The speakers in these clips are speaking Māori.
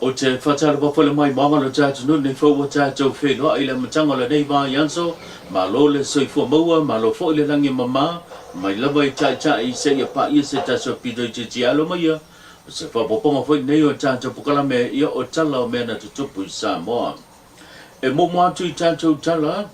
o te whatara wawhale mai manga lo tātu no nei whau o tātou whenua i le matanga le nei vā yanso ma lo le soifua maua ma lo fo le rangi mama mai lava i tai i se ia pa ia se taso pido i te alo mai ia o se whapoponga whai nei o tātou pukala me ia o tala o mea na tutupu i Samoa e momo atu i tātou tala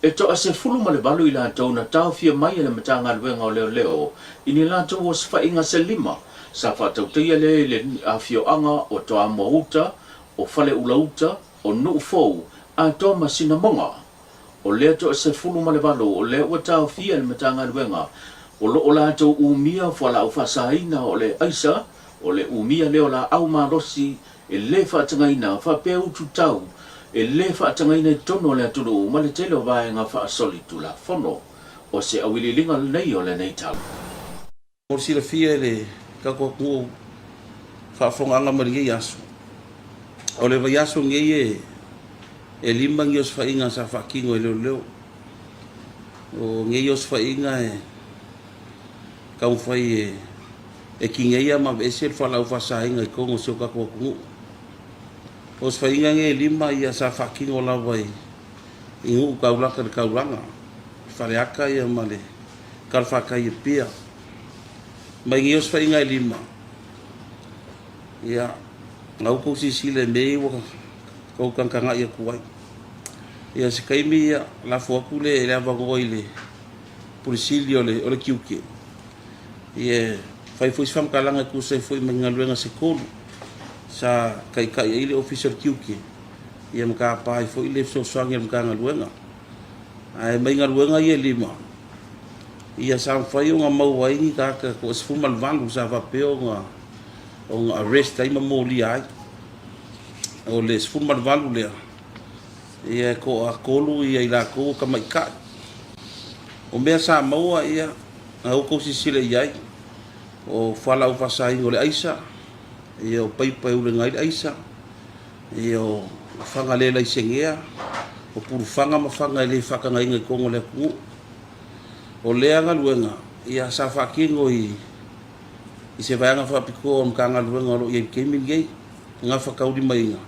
e toa se fulu ma le balu i lātou na tau fia mai le matanga ruenga o leo leo i ni lātou o se whainga se lima sa whatau teia le a fio anga o toa mua uta, o fale ula uta, o nuu fou, a toa masina monga. O lea toa se fulu ma le valo, o lea ua tau fia le matanga ruenga, o lo o lātou umia whala au whasaina o le aisa, o le umia leo la au marosi, e le whatangaina, whapea utu tau, e le whatangaina i tono le atunu, ma le tele o vaenga whaasoli tu la fono, o se awililinga nei o le nei tau. O si la fia le ka ko ku fa fonga ma ngi yaso o le yaso ngi e lima ngi os fa inga sa fa kingo le le o ngi os fa inga e ka u fa e kinga ia ma ese fa la fa sa inga ko ngo so ka ko ku os fa inga ngi lima ia sa fa kingo la vai ingu ka ula ka ulanga fa le aka ia male ka fa ka ia pia mai ngi os fa inga lima ia ngau ko si sile me wa ko kan kanga ia kuai ia se kai mi la fo ku le la va go ile polisilio le o le kiuke ia fai foi fam kalanga ku se foi mengaluenga se kolu sa kai ile official kiuke ia mka pa foi le so swang mka ngaluenga ai mengaluenga ia lima ia sa fai unha mau ai ni ka ko se fumal vangu sa va peo nga on arrest ai mo li ai o le se fumal vangu le ia ko a kolu ia ila ko ka mai ka o me sa mau ia au ko si sile ai o fala u fasai o le aisa ia o pai pai u le ngai aisa ia o fanga le la isengea o puru fanga ma fanga le faka ngai ngai ko le ku o lea ngaluenga ia sa whakingo i se vaianga whapiko o mga ngaluenga o i kemin gei nga whakauri mai nga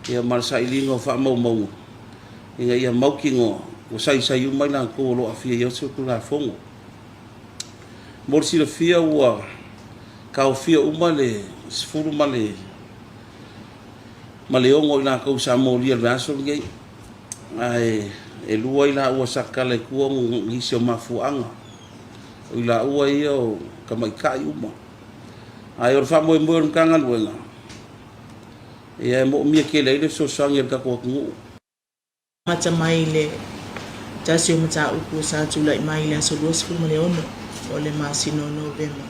ia marasa ilinga o whamau mau ia ia maukingo o sai umai lang ko lo afia ia so kuna fongo morsi la fia ua ka o fia umale sfuru male ongo ina ko sa moria raso gei ai e lua ila ua sakale kua ngisi o mafuanga o ila ua ia o kamaikai uma ai or famo e moe mkanga luenga ia e mo mia ke leile so sangi ka kua kungu mata mai le tasi o mata uku sa tulai mai le so dos fu male ono o le masino novema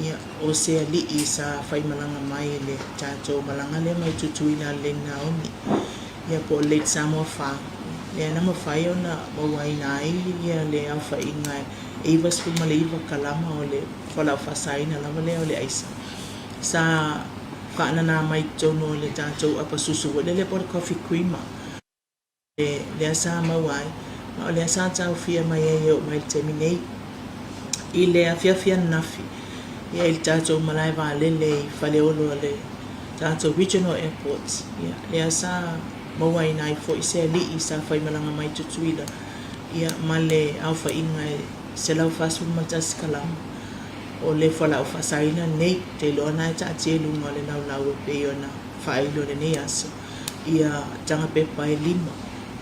ia o se ali isa fai malanga mai le tato malanga le mai tutuina le naomi ia po le samo fa le na mafai ona wai nai ia le alfa inga eva spuma le eva kalama o le fala fasaina la le o le aisa sa kana na mai tono le tanto apa susu le por coffee cream le sa mawai ma le sa ta fia mai e mai terminate ile afia nafi ia il tanto malai va le fale o le tanto regional airports ia le sa mawai nai fo ise li isa fai malanga mai tutuila ia male alfa inga se lau fasu matas kalam o le fala o fasaina nei te lona ta telu no le lau pe yona fai lo le nei aso ia tanga pe pai lima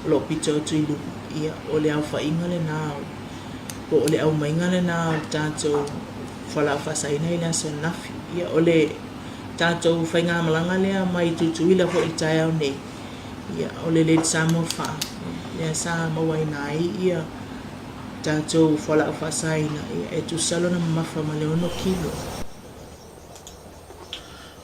lo pito tuilu ia o le alfa inga le nao o le au mainga le nao tanto fala o fasaina ila so nafi ia o le tanto fai nga malanga le mai tutuila fo itaya o nei ia o le samo fa ia sa mawai nai ia tatou fala fasaina ia e tu salona mafa male ono kilo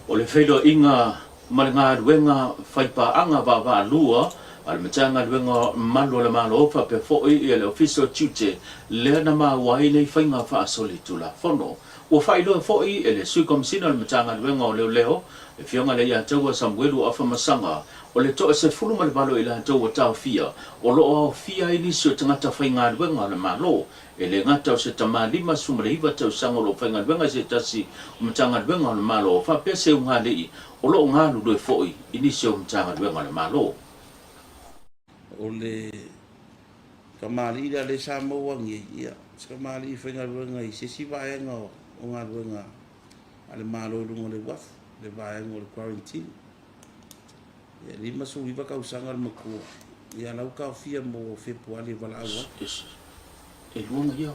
o le whelo inga malinga ruenga whaipa anga wa lua al matanga ruenga malo le malo ofa pe foi ia le official tute le na ma wai nei whainga wha asoli tu la fono o fai lo foi ele sui kom sino le matanga le ngo le leo e fionga le ya tau Samuelu afa masanga o le to se fulu mal balo ila tau tau fia o lo fia ini so tangata fainga le ngo le malo ele ngata se tamali masuma le iwa tau sango lo fainga le ngo se tasi matanga le ngo le malo fa pese unga le o lo nga lu do foi ini so matanga le ngo le malo o le kamali le Samoa ngi ia kamali fainga le ngo se si va ngo o ngā ruenga ale malo lungo le waf le vai ngol quarantine ya lima su iba ka usanga le maku ya lau ka fia mo Februari wala awa e luonga ia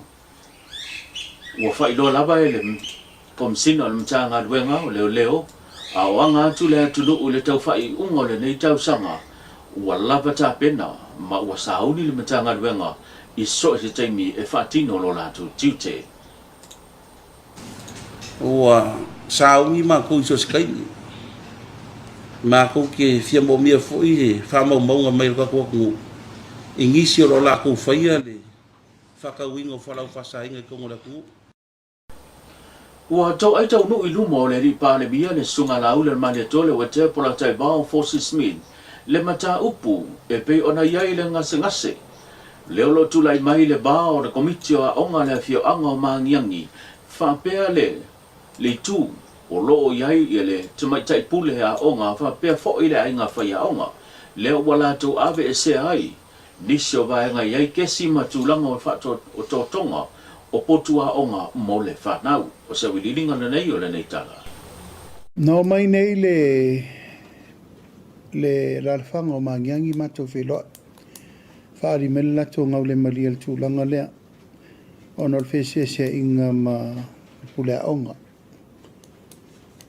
ua fai lo lava ele kom sino le mtanga ruenga o leo a wanga tu le tulu o le tau fai ungo le nei tau sanga ua lava ta pena ma ua sauni le mtanga ruenga i so se taimi e fatino lo la tu tute ua saungi ma ko so skai ma ko ke fia mo mia foi fa mo mo mai ka ko ingisi lo la ko faia le fa ka wingo fa la fa sa inga ko la ku ua tau ai tau no ilu mo le ripa le bia le sunga la ule mane tole wa te pola tai ba forces min le mata upu e pe ona yai le ngase leo lo tu lai mai le ba o le komitio a onga le fio anga mangiangi fa pe le tu o lo yai ele te mai tai pule a onga fa pe fo ile ainga fa ya onga le wala tu ave se ai nisho va nga yai kesi matulanga o fa to tonga o potu a onga mo le fa nau o se wilinga na nei o le nei tala no mai nei le ralfanga o mangiangi mato felo fa ri mella to ngaule mali el tulanga le onol fese se inga ma pule a onga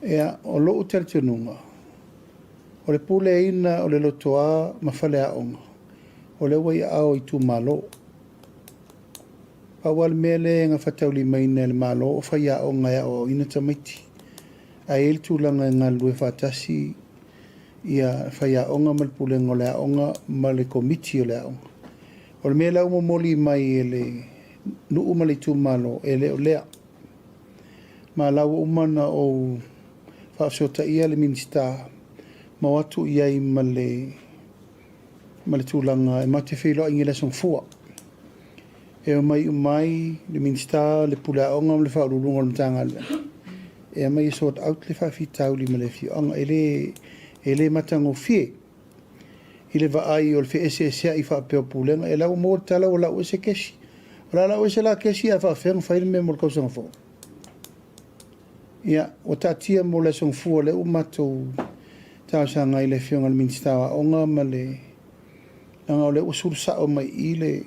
ea o lo uteltununga o le pule ina o le lotoa mafale a onga o le wai ao i tu malo awal mele nga fatauli maina le malo o fai a onga ya o ina tamaiti a il tulanga nga lue fatasi ia fai a onga mal pule ngole a onga ma le komiti o le a onga o le mele au momoli mai ele nu umali tu malo ele o lea ma lau umana o faafsota ia le minista ma watu ia i ma le tulaga e mate feiloaʻi ge le asogafua e mai umai le minista le puleaʻoga ma le faaululuga o le matagaluega e mai e sort out le faafitauli ma le fioaga e lē matagofie i le vaai o le feeseeseaʻi faapea o pulega e lau mo le tala ua laʻu ese kesi o la laʻu ese la kesi a faafega fai le mea mo le kausaga foʻi ia o tatia mo le asogafua le ua matou taosaga i le fioga le minista aʻoga ma le laga o le ua sulusaʻo mai i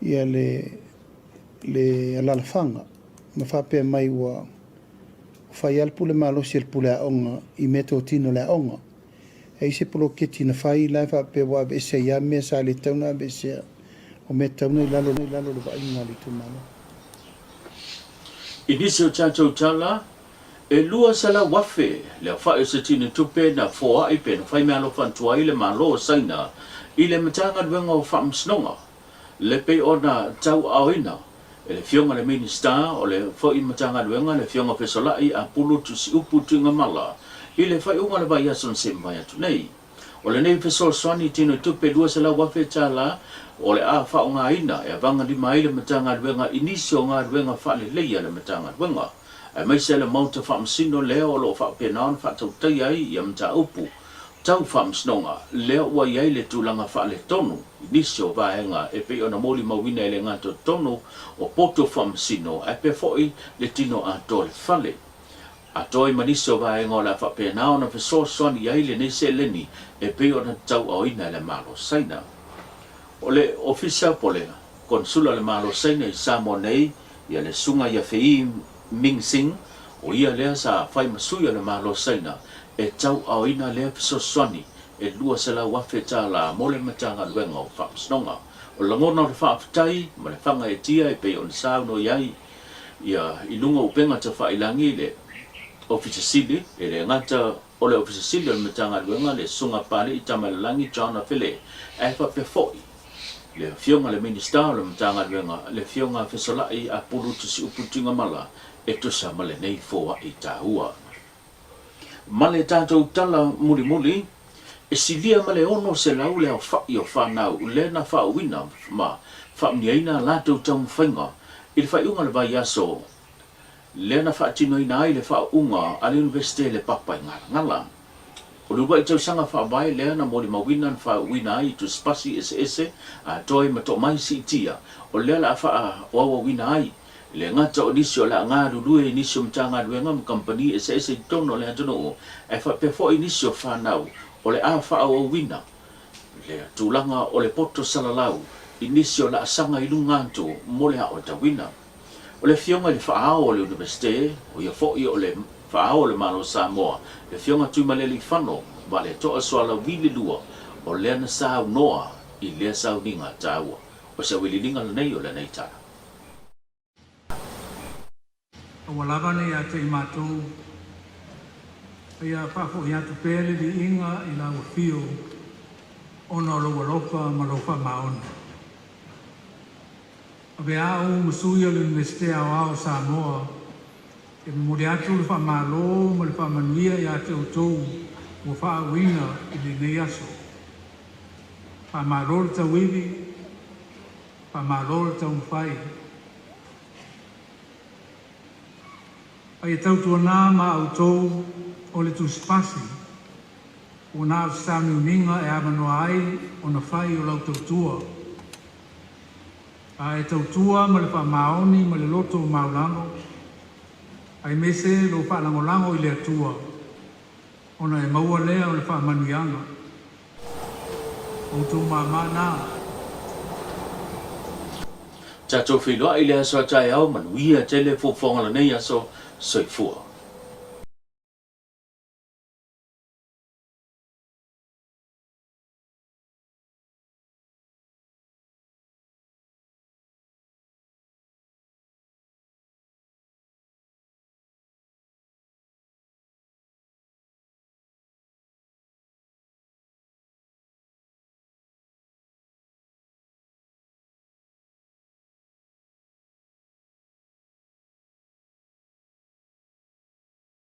ia le alalafaga ma faapea mai ua fai ala pule malosi e le pule aʻoga i mea totino le aʻoga e i se poloketi na fai lae faapea ua aveesea ia mea sa le tauna aveesea o mea tauna i lalo le vaaiga le tumalo inisi o tātou tala e lua sala wafe le whae se tine tupe na foa i pe na whai mea lo whantua i le malo o saina i le matanga duenga o whamsnonga le pe o na tau aoina e le fionga le minista o le whai matanga duenga le fionga pesolai a pulu tu si upu tunga mala i le whai unga le vai ason se mai atu nei o le nei fesol swani tino tupe lua sala wafe tala o le a whaonga ina e vanga di mai le matanga duenga inisio ngā duenga whale leia le matanga duenga e mai se le mauta whamsino leo o lo whapenaon whatau tai ai i amta upu tau whamsnonga leo ua iai le tūlanga whale tonu inisio vaenga e pe ona moli mawina e le ngato tonu o poto whamsino e pe foi le tino a tole whale a toi manisio vaenga o la whapenaon a fesosoni iai le nese leni e pe ona tau aoina le malo saina o le ofisa pole konsula le malo saina i Samoa nei ia le sunga ia fei Ming Sing o ia lea sa fai masuia le malo saina e tau aoina lea fesosoni e lua sela wafe tala mo le matanga luenga o whamsnonga o langona o le whaafitai ma le whanga e tia e pe on sao no iai ia ilunga upenga ta whailangi le ofisa sili e le ngata o le ofisa sili o le matanga luenga le sunga pale i tamalangi John Fele e whape foi le fionga le minista o le matanga luenga le fionga fesolai a pulu tusi uputinga mala to sa male nei fo a tahua male tatou tala muli e silia male ono se lau le fa yo fa na le na fa wina ma fa niaina la to tau whainga il fa unga le vai aso le na fa tino ina ai le fa unga a le universite le papa ngala o lu vai tau sanga fa vai le na moli mawina fa wina ai tu spasi ese a toi ma to mai si tia o le la fa o wina ai le ngata o nisio la nga dulu nisio mtanga duenga company ese tono le atono e fa pe fo inisio fa nau o le a fa o wina le tulanga o le poto salalau inisio la sanga ilunganto mo le o ta wina o le fionga le fa o le universite o ia fo o le fa o le malo Samoa le fionga tu maleli fano vale to aswala wili lua o le na sa noa i le sa ninga taua o se wili ninga nei o le nei ta Awalaga nei a te mātou, ia whafo i atu pēle di inga i la wafio ona loa lofa ma lofa maona. A be au masui o le Universite au ao Samoa, e mori atu le wha malo ma le wha manuia i ate o tou o wha wina i le nei aso. Wha malo le tau iwi, wha malo le tau mwhai. Ai tau tua nā ma au tau o le tu spasi, o nā o sami uninga e amanoa ai o na whai o lau tau tua. A e tau tua ma le wha maoni ma le loto o maulango, ai mese lo wha langolango i le atua, o na e maua lea o le wha manuianga. O tau mamana. Tato whiloa i le aso atai au manuia tele fo fonga la nei aso soifua.